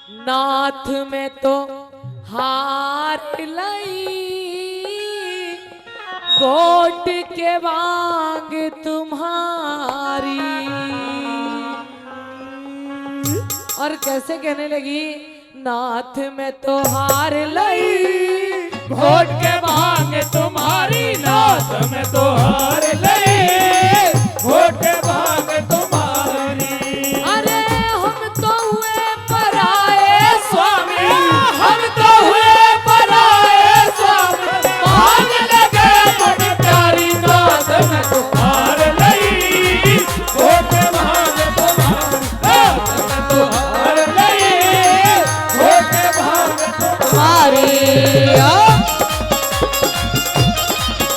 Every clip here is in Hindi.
नाथ में तो हार लई गोट के बांग तुम्हारी। और कैसे कहने लगी, नाथ में तो हार लई घोट के भांग तुम्हारी, नाथ में तो हार लई घोट के भांग तुम्हारी। अरे हम तो हुए पराए स्वामी, हम तो हुए पराए स्वामी, भांग लगे बड़ी प्यारी, नाथ में तो हार लई घोट के भांग तुम्हारी, नाथ में तो हार लई घोट के भांग तुम्हारी।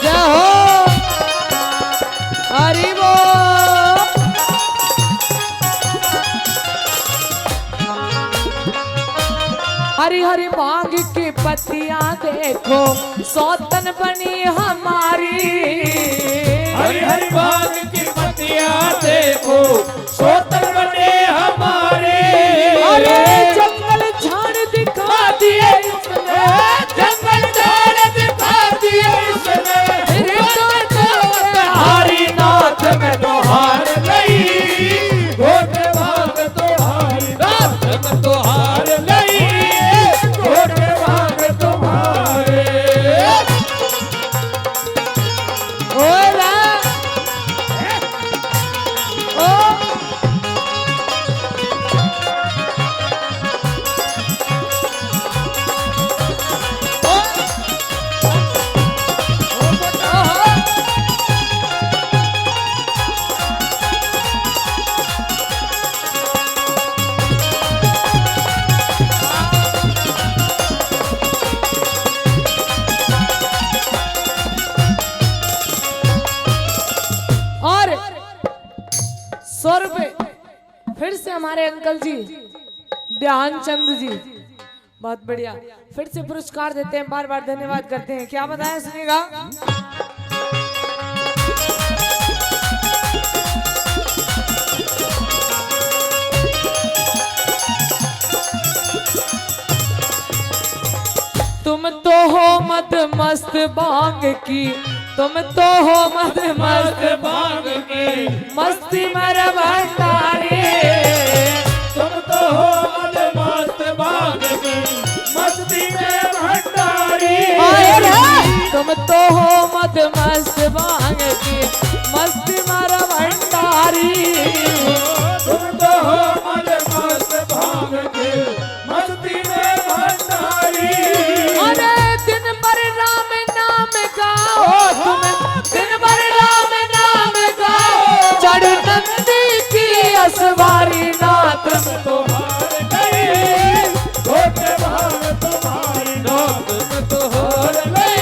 जय हो हरि बोल। हरी हरी भांग की पत्तियां देखो सौतन बनी हमारी। हरी हरी भांग की पत्तियां देखो सोतन बने हमारे। अरे जंगल झाड़ दिखा दिए इसने, जंगल झाड़ दिखा दिए इसने, हारी नाथ में तो हार गई घोट भांग तो हारी, नाथ में तो हार गई घोट भांग तुम्हारे। ओला ओ और 100 रुपए फिर से हमारे अंकल जी ध्यानचंद जी, बहुत बढ़िया, फिर से पुरस्कार देते हैं, बार बार धन्यवाद करते हैं। क्या बताएं सुनिएगा। तुम तो हो मद मस्त भांग की, तुम तो हो मद मस्त भांग की मस्ती मर भंडारी। तुम तो हो मद मस्त भांग की मस्ती में भंडारी। तुम तो हो मद मस्त भांग की मस्ती मर भंडारी। तुम तो हो मद मस्त भांग की मस्ती में भंडारी। अरे दिन भर राम नाम गाओ, तुम दिन भर राम नाम गाओ, चढ़ नंदी की असवारी। नाथ तुम तो हार गए घोट भांग तुम्हारी, नाथ में तो हार गए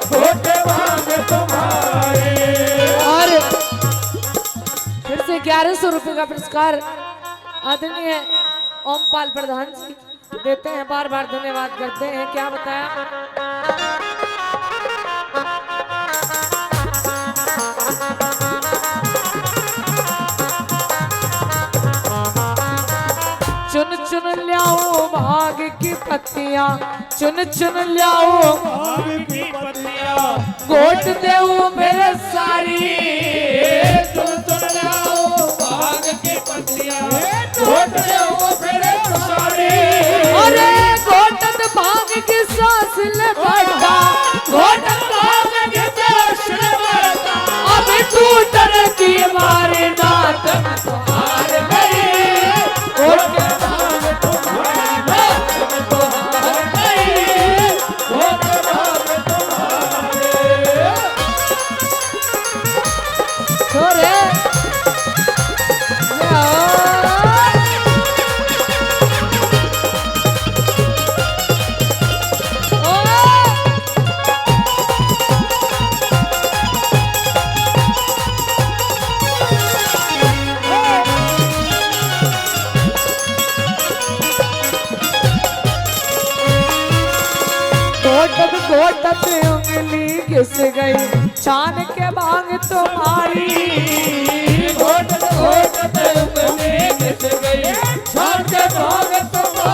घोट भांग तुम्हारे। और फिर से 1100 रुपए का पुरस्कार आदरणीय ओमपाल प्रधान जी देते हैं, बार बार धन्यवाद करते हैं। क्या बताया, चुन चुन ल्याओ भाग की पत्तियां, चुन चुन ल्याओ भांग की पत्तियां गोट देऊ मेरे सारी। चुन चुन लाओ भांग की पत्तियां घोट देओ मेरे सारे। अरे घोटन भांग की सांस ले बढ़ा, घोटन भांग की सांस ले बढ़ा, अब टूटन की मारे। नाथ में तो हार गए घोट भांग तुम्हारी, नाथ में तो हार गए घोट भांग तुम्हारे। छोरे घोटत उंगली घिस गई छान के भांग तुम्हारी। घोटत घोटत उंगली घिस गई छान के भांग तुम्हारी।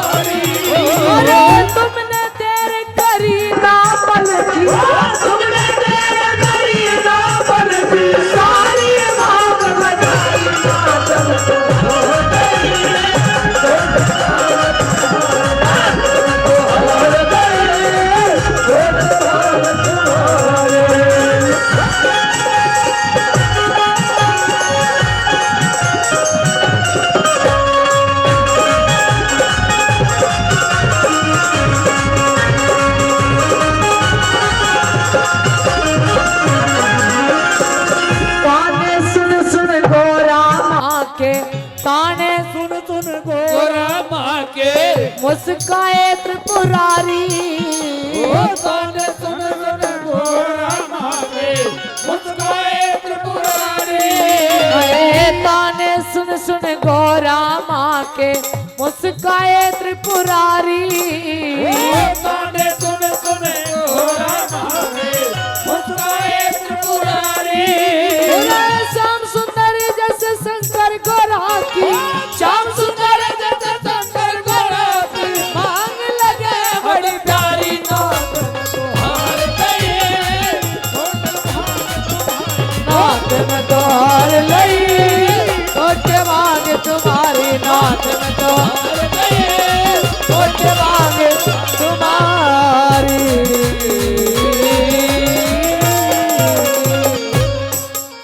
के मुस्काए त्रिपुरारी ओ ताने सुन सुन गोरा माके मुस्काए त्रिपुरारी अरे ताने सुन सुन गोरा माँ के मुस्काए त्रिपुरारी ओ ताने सुन सुन गोरा माके मुस्काए त्रिपुरारी श्याम सुंदर जैसे शंकर गोरा की श्याम सुंदर जैसे शंकर गोरा की मांग लगे बड़ी प्यारी नात में तुहार गए नाथ में तोहर लई छोटे मांग तुम्हारी नाथ में तोहर